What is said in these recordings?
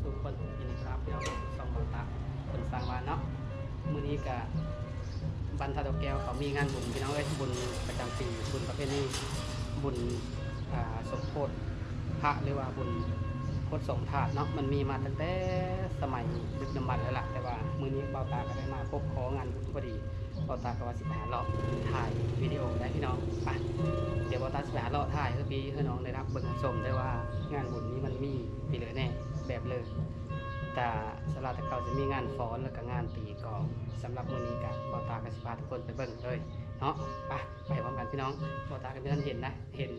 สู่คนยินดีครับเราสองบอตาคนสร้างบ้านเนาะมื้อนี้กับบรรทัดแก้วเขามีงานบุญพี่น้องเอ้ยบุญประจำปีบุญประเพณีบุญสมโภชพระหรือว่าบุญโคตรสงถาดเนาะมันมีมาตั้งแต่สมัยดึกดำบรรพ์แล้วล่ะแต่ว่ามื้อนี้เบาตาก็ได้มาพบของานบุญพอดีเบาตาก็ว่าสิไปหาเลาะถ่ายวิดีโอได้พี่น้องไปเดี๋ยวเบาตาสิไปหาเลาะถ่ายให้พี่ให้น้องได้รับเบิ่งชมได้ว่างานบุญนี้มันมีปีเหลือแน่แบบเลยแต่สลาตะเก่าจะมีงานฟ้อนแล้วก็งานตีกลองสำหรับมื้อนี้กับเบาตากับสิพาทุกคนไปเบิ่งเลยเนาะไปพร้อมกันพี่น้องเบาตากับพี่ท่านเห็นนะเห็น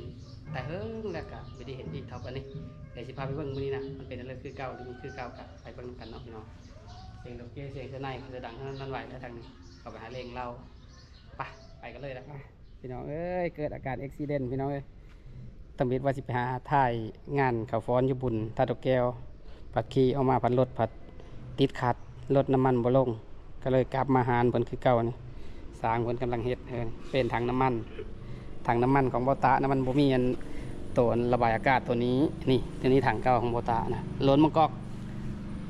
แต่แล้วก็ไม่ได้เห็นอีกเท่ากันนี่เดี๋ยวสิพาไปเบิ่งมื้อนี้นะมันเป็นอะไรคือเก่าหรือมันคือเก่ากับไปเบิ่งกันเนาะพี่น้องเสียงดอกเบี้ยเสียงเสื้อในมันจะดังนั่นไหวแล้วทางนี้เข้าไปหาเลงเราไปกันเลยนะพี่น้องเอ้ยเกิดอาการอุบิเหตุพี่น้องเอ้ยตำรวจว่าสิไปหาถ่ายงานเขาฟ้อนอยู่บุญท่าดอกแก้วผัดขี่ออกมาผัดรถผัดติดขัดรถน้ำมันบ่ลงก็เลยกลับมาหาเพิ่นคือเก่านี่สร้างเพิ่นกำลังเฮ็ดเป็นถังน้ำมันของโบตานะมันบ่มีอันตัวระบายอากาศตัวนี้นี่ตัวนี้ถังเก่าของโบตานะล้นมังกอก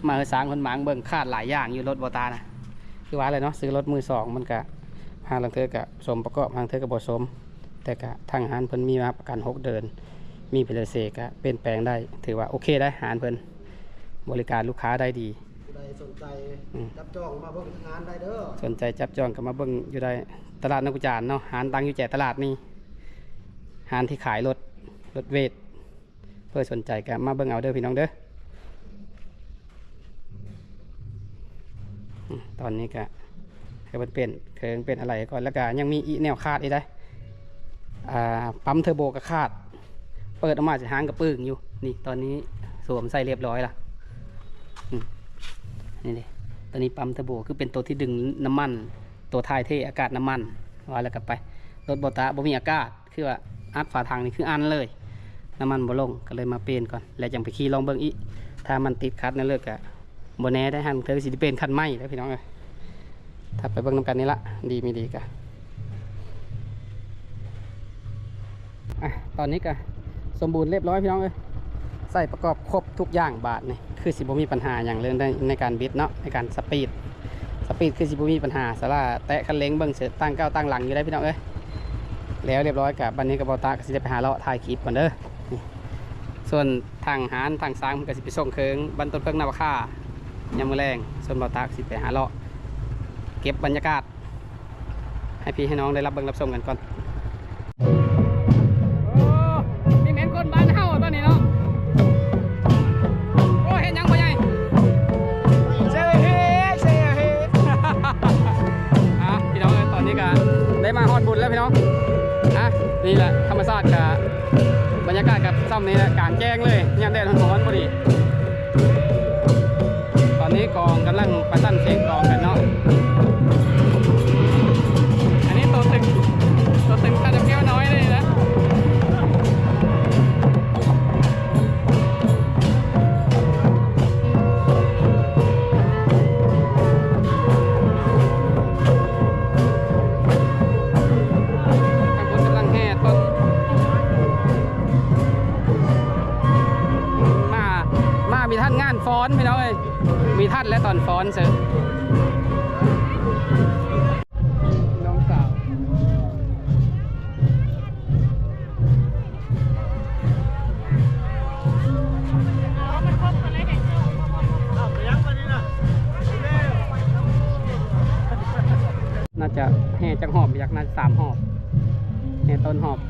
มาสร้างคนหมางเบิ่งคาดหลายอย่างอยู่รถโบตานะคือว่าอะไรเนาะซื้อรถมือสองมันก็ทางเธอกับสมประกอบทางเธอกับบสมแต่กะทางหารเพิ่นมีมาประกัน6 เดือนมีเพลเซกะเป็นแปลงได้ถือว่าโอเคได้หารเพิ่นบริการลูกค้าได้ดีใดสนใจจับจองมาเบิ่งงานได้เด้อสนใจจับจองก็มาเบิ่งอยู่ได้ตลาดนักกุจานเนาะหารตั้งอยู่แจตลาดนี่หารที่ขายรถเวทเพื่อสนใจก็มาเบิ่งเอาเด้อพี่น้องเด้อตอนนี้ก็เคยเป็นอะไรก่อนแล้วก็ยังมีอีแนวคาดอีกได้ปั๊มเทอร์โบก็คาดเปิดออกมาจะหางกระปึ้งอยู่นี่ตอนนี้สวมใส่เรียบร้อยละนี่เลยตอนนี้ปั๊มเทอร์โบคือเป็นตัวที่ดึงน้ำมันตัวท้ายเทอากาศน้ำมันว่าแล้วกลับไปรถโบตาบ่มีอากาศคือว่าอัดฝาทางนี่คืออันเลยน้ำมันบ่ลงก็เลยมาเปลี่ยนก่อนแล้วจังไปขี่ลองเบิ่งอีถ้ามันติดคัดนั่นเลิกอะโบแน่ได้หันเธอสิเป็นคันไหมแล้วพี่น้องเลยถ้าไปเบิ่งน้ำกันนี่ละดีไม่ดีกะตอนนี้ก็สมบูรณ์เรียบร้อยพี่น้องเลยใส่ประกอบครบทุกอย่างบาทนี่คือสิบมีปัญหาอย่างเรื่องในการบิดเนาะในการสปีดคือสิบมีปัญหาสาระแตะคันเร่งเบิ่งเสือตั้งก้าวตั้งหลังอยู่ได้พี่น้องเอ้ยแล้วเรียบร้อยกับบันนี้กับเบาตาก็สิได้ไปหาเลาะถ่ายคลิปก่อนเด้อส่วนทางหารทางซ้ายมันก็สิไปส่งเคิงบรรทุกเครื่องนาวค่ายามมื้อแรงส่วนเบาตาก็สิไปหาเลาะเก็บบรรยากาศให้พี่ให้น้องได้รับเบิ่งรับชมกันก่อนมีเหม็นคนบ้านเฮาตอนนี้เนาะโอ้เห็นยังพ่อใหญ่เซเฮพี่น้องตอนนี้ก็ได้มาฮอดบุญแล้วพี่น้องนี่แหละธรรมชาติกับบรรยากาศกับซ่อมนี้แหละกลางแจ้งเลยยามแดดร้อนพอดีตอนนี้กองกำลังประชันเสียงกองกันเนาะอันนี้ตัวตึงท่าจะแก้วน้อยเลยนะมีท่านงานฟ้อนพี่น้องเอ้ยมีท่านและตอนฟ้อนเสร็จน้องสาวน่าจะแห่จังหอบอยากน่าจะ3 หอบแห่ต้นหอบ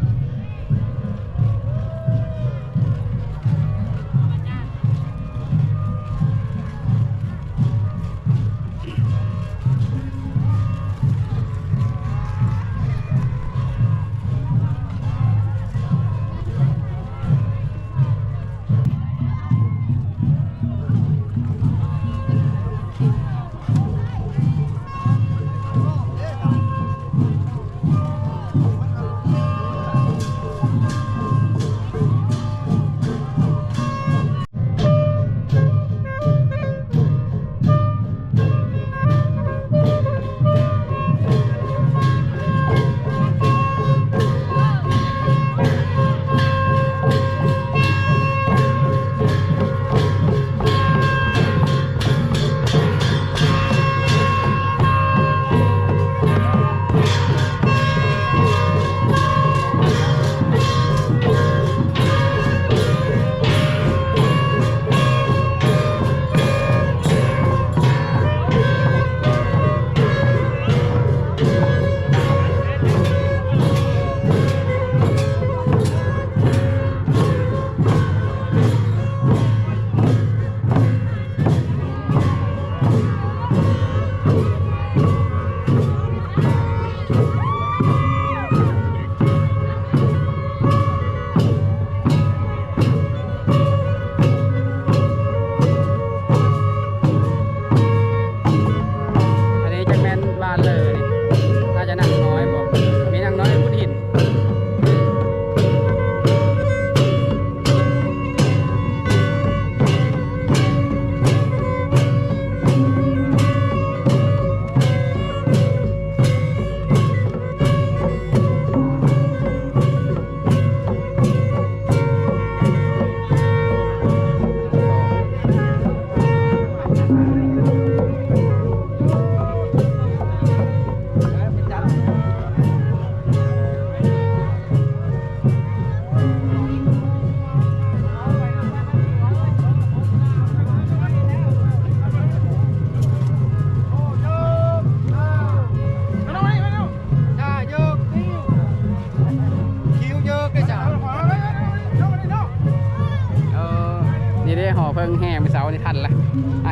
ห่อเพิ่งแห่ไปเสานี่ทันละ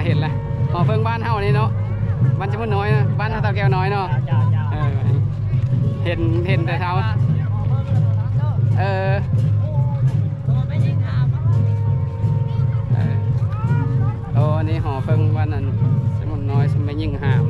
เห็นละห่อเพิ่งบ้านเฮานี่เนาะบ้านจะมุ่นน้อยนะบ้านเตาแก้วน้อยเนาะเห็นแต่เท้าโอ้อันนี้ห่อเพิ่งบ้านนั้นสมุนน้อยสมัยยิ่งหาม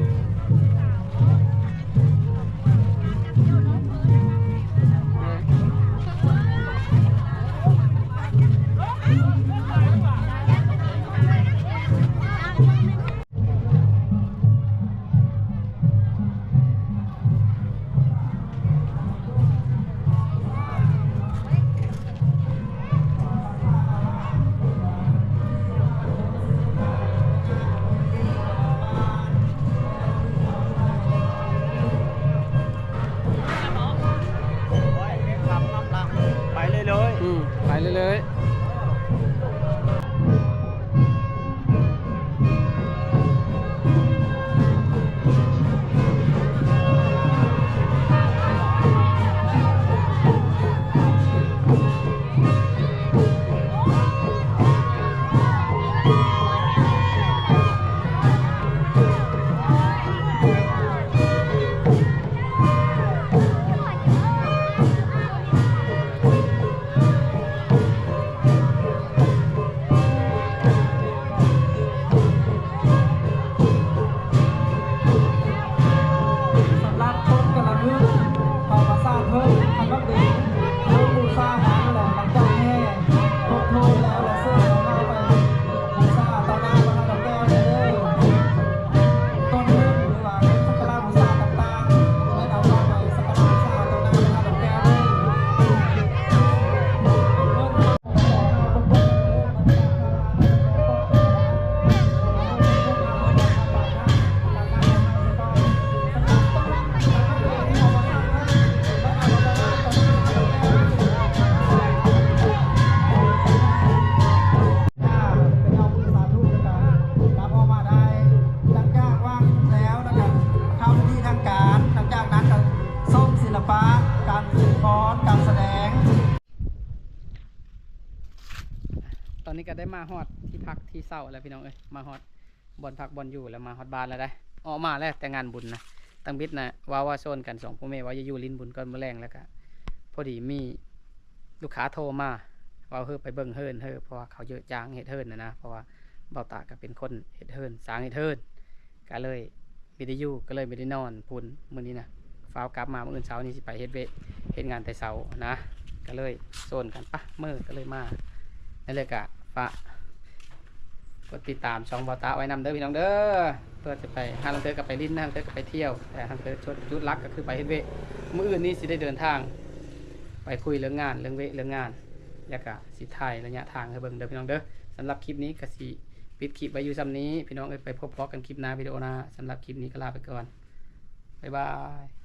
ไปเลยตอนนี้ก็ได้มาฮอดที่พักที่เศร้าแล้วพี่น้องเอ้ยมาฮอดบอลพักบอลอยู่แล้วมาฮอดบ้านแล้วได้ออกมาแล้วแต่งานบุญนะตั้งบิดนะว่าโซนกัน2พ่อแม่ว่าจะอยู่ลิ้นบุญก่อนมื้อแรงแล้วก็พอดีมีลูกค้าโทรมาว่าไปเบิ่งเฮิร์นเพราะว่าเขาเยอะจ้างเฮ็ดเฮิร์นนะเพราะว่าเบาตาก็เป็นคนเฮ็ดเฮิร์นสร้างเฮ็ดเฮิร์นก็เลยไม่ได้อยู่ก็เลยไม่ได้นอนพุ่นมื้อนี้นะฟ้าวกลับมามื้ออื่นเช้านี้สิไปเฮ็ดงานแต่เช้านะก็เลยโซนกันปะมื้อก็เลยมานั่นเลยกะฝากกดติดตามช่องบอตาไว้นำเด้อพี่น้องเด้อเพื่อจะไปห้างเธอกับไปลิ้นห้างเธอกับไปเที่ยวแต่ห้างเธอจุดลักก็คือไปเฮ็ดเวะมื้ออื่นนี้สิได้เดินทางไปคุยเรื่องงานเรื่องงานแล้วก็สิถ่ายระยะทางให้เบิ่งเด้อพี่น้องเด้อสำหรับคลิปนี้ก็สิปิดคลิปไว้อยู่ซ้ำนี้พี่น้องไปพบกันคลิปหน้าวิดีโอหน้าสำหรับคลิปนี้ก็ลาไปก่อนบ๊ายบาย